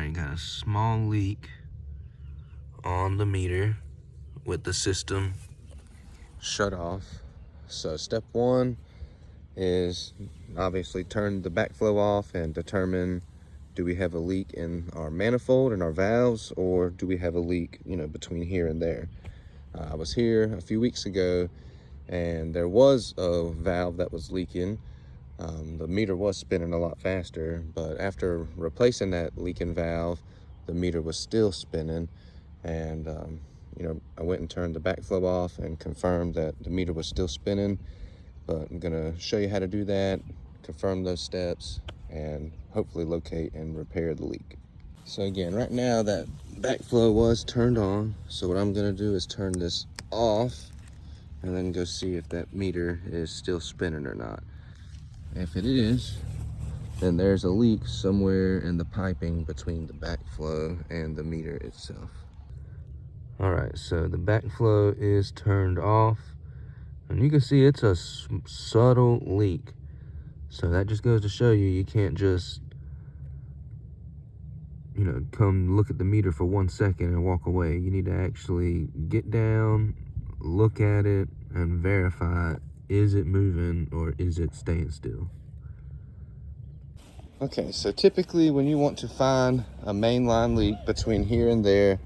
right, got a small leak on the meter with the system shut off. So step one is obviously turn the backflow off and determine, do we have a leak in our manifold and our valves, or do we have a leak, between here and there. I was here a few weeks ago and there was a valve that was leaking. The meter was spinning a lot faster, but after replacing that leaking valve, the meter was still spinning. And I went and turned the backflow off and confirmed that the meter was still spinning. But I'm gonna show you how to do that, confirm those steps, and hopefully locate and repair the leak. So again, right now that backflow was turned on. So what I'm gonna do is turn this off and then go see if that meter is still spinning or not. If it is, then there's a leak somewhere in the piping between the backflow and the meter itself. All right, so the backflow is turned off, and you can see it's a subtle leak. So that just goes to show you, you can't just, come look at the meter for 1 second and walk away. You need to actually get down, look at it, and verify, is it moving or is it staying still? Okay, so typically when you want to find a mainline leak between here and there,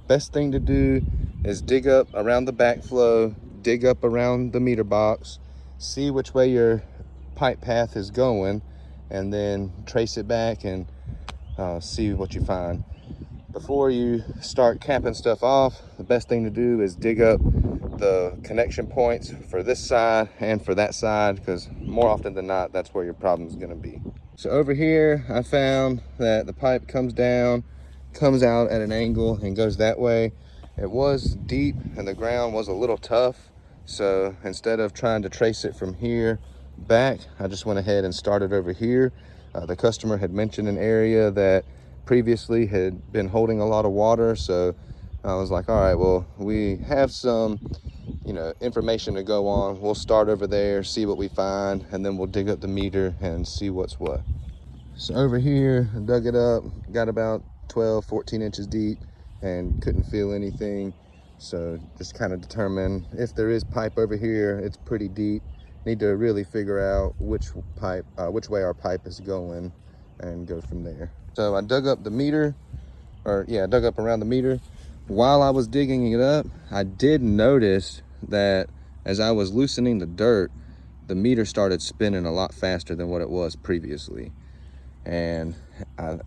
best thing to do is dig up around the backflow, dig up around the meter box, see which way your pipe path is going, and then trace it back and see what you find. Before you start capping stuff off, the best thing to do is dig up the connection points for this side and for that side, because more often than not, that's where your problem is going to be. So over here, I found that the pipe comes down, comes out at an angle, and goes that way. It was deep and the ground was a little tough. So instead of trying to trace it from here back, I just went ahead and started over here. The customer had mentioned an area that previously had been holding a lot of water. So I was like, all right, well, we have some, information to go on. We'll start over there, see what we find, and then we'll dig up the meter and see what's what. So over here, I dug it up, got about 12, 14 inches deep and couldn't feel anything. So just kind of determine if there is pipe over here, it's pretty deep. Need to really figure out which way our pipe is going and go from there. So I dug up the meter, dug up around the meter. While I was digging it up, I did notice that as I was loosening the dirt, the meter started spinning a lot faster than what it was previously. And I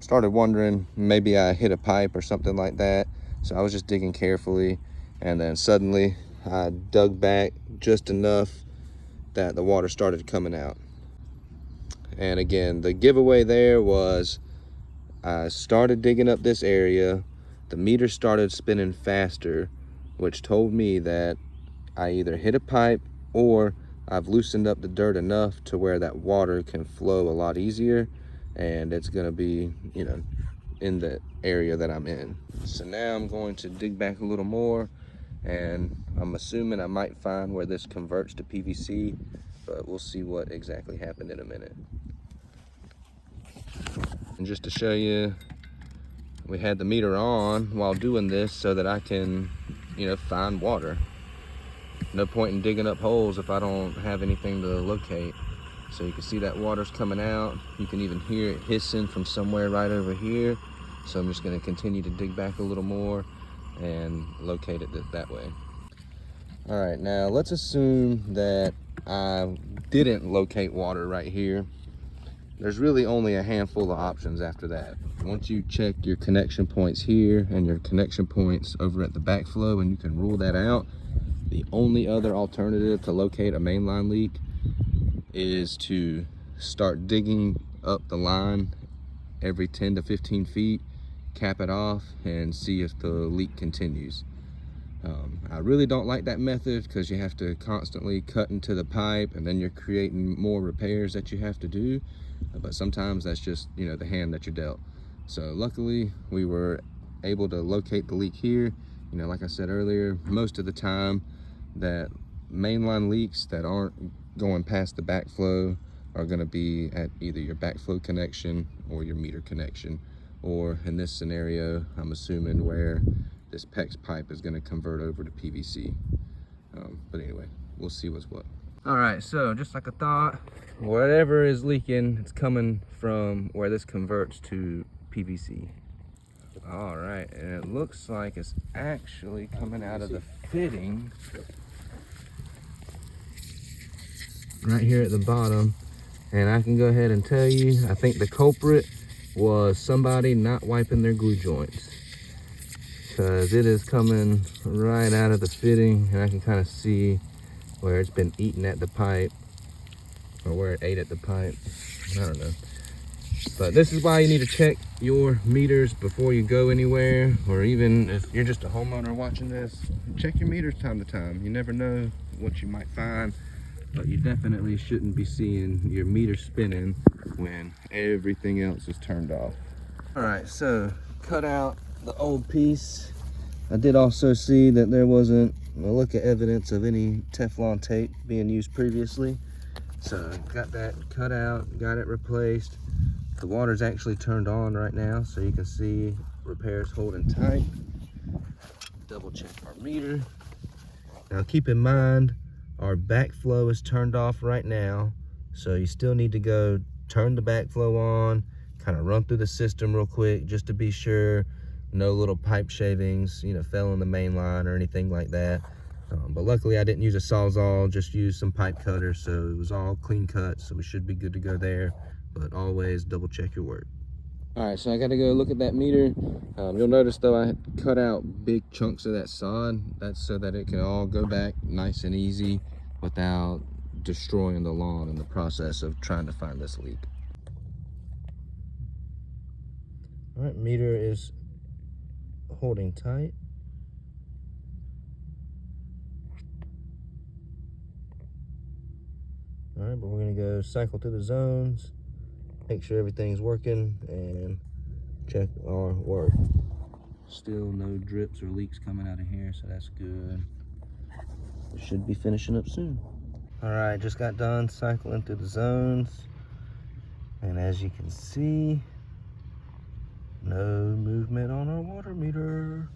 started wondering, maybe I hit a pipe or something like that. So I was just digging carefully, and then suddenly I dug back just enough that the water started coming out. And again, the giveaway there was I started digging up this area, the meter started spinning faster, which told me that I either hit a pipe or I've loosened up the dirt enough to where that water can flow a lot easier, and it's gonna be, in the area that I'm in. So now I'm going to dig back a little more, and I'm assuming I might find where this converts to PVC, but we'll see what exactly happened in a minute. And just to show you, we had the meter on while doing this so that I can, find water. No point in digging up holes if I don't have anything to locate. So you can see that water's coming out. You can even hear it hissing from somewhere right over here. So I'm just gonna continue to dig back a little more and locate it that way. All right, now let's assume that I didn't locate water right here. There's really only a handful of options after that. Once you check your connection points here and your connection points over at the backflow, and you can rule that out, the only other alternative to locate a mainline leak is to start digging up the line every 10 to 15 feet, cap it off, and see if the leak continues. I really don't like that method because you have to constantly cut into the pipe, and then you're creating more repairs that you have to do. But sometimes that's just, the hand that you're dealt. So luckily we were able to locate the leak here. Like I said earlier, most of the time that mainline leaks that aren't going past the backflow are going to be at either your backflow connection or your meter connection, or in this scenario, I'm assuming where this PEX pipe is gonna convert over to PVC. But anyway, we'll see what's what. All right, so just like I thought, whatever is leaking, it's coming from where this converts to PVC. All right, and it looks like it's actually coming out of the fitting right here at the bottom. And I can go ahead and tell you, I think the culprit was somebody not wiping their glue joints, because it is coming right out of the fitting, and I can kind of see where it's been eating at the pipe, or where it ate at the pipe. I don't know. But this is why you need to check your meters before you go anywhere, or even if you're just a homeowner watching this, check your meters time to time. You never know what you might find, but you definitely shouldn't be seeing your meter spinning when everything else is turned off. All right, so cut out the old piece. I did also see that there wasn't a look at evidence of any Teflon tape being used previously. So got that cut out, got it replaced. The water's actually turned on right now, so you can see repairs holding tight. Double check our meter. Now keep in mind, our backflow is turned off right now, so you still need to go turn the backflow on, kind of run through the system real quick just to be sure no little pipe shavings, you know, fell in the main line or anything like that. But luckily I didn't use a Sawzall, just used some pipe cutters, so it was all clean cut, so we should be good to go there. But always double check your work. All right, so I got to go look at that meter. You'll notice though I cut out big chunks of that sod. That's so that it can all go back nice and easy without destroying the lawn in the process of trying to find this leak. All right, meter is holding tight. All right, but we're gonna go cycle through the zones, make sure everything's working, and check our work. Still no drips or leaks coming out of here, so that's good. We should be finishing up soon. All right, just got done cycling through the zones, and as you can see, no movement on our water meter.